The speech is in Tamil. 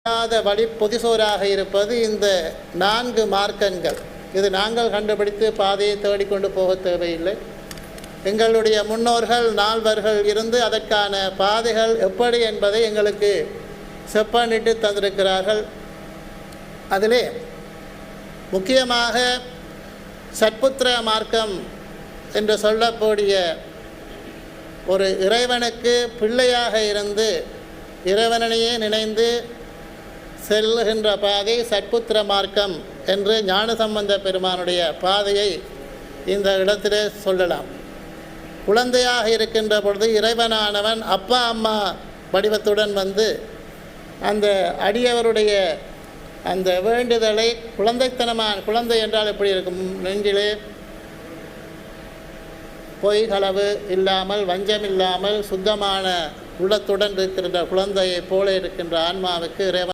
வழி பொதிசோராக இருப்பது இந்த 4 மார்க்கங்கள். இது நாங்கள் கண்டுபிடித்து பாதையை தேடிக்கொண்டு போக தேவையில்லை. எங்களுடைய முன்னோர்கள் நால்வர்கள் இருந்து அதற்கான பாதைகள் எப்படி என்பதை எங்களுக்கு செப்பனிட்டு தந்திருக்கிறார்கள். அதிலே முக்கியமாக சத்புத்திர மார்க்கம் என்று சொல்லக்கூடிய ஒரு இறைவனுக்கு பிள்ளையாக இருந்து இறைவனையே நினைந்து செல்லுகின்ற பாதை சத்புத்திர மார்க்கம் என்று ஞானசம்பந்த பெருமானுடைய பாதையை இந்த இடத்திலே சொல்லலாம். குழந்தையாக இருக்கின்ற பொழுது இறைவனானவன் அப்பா அம்மா வடிவத்துடன் வந்து அந்த அடியவருடைய அந்த வேண்டுதலை குழந்தை என்றால் எப்படி இருக்கும்? நெஞ்சிலே பொய் களவு இல்லாமல் வஞ்சம் இல்லாமல் சுத்தமான உள்ளத்துடன் இருக்கின்ற குழந்தையை போல இருக்கின்ற ஆன்மாவுக்கு இறைவன்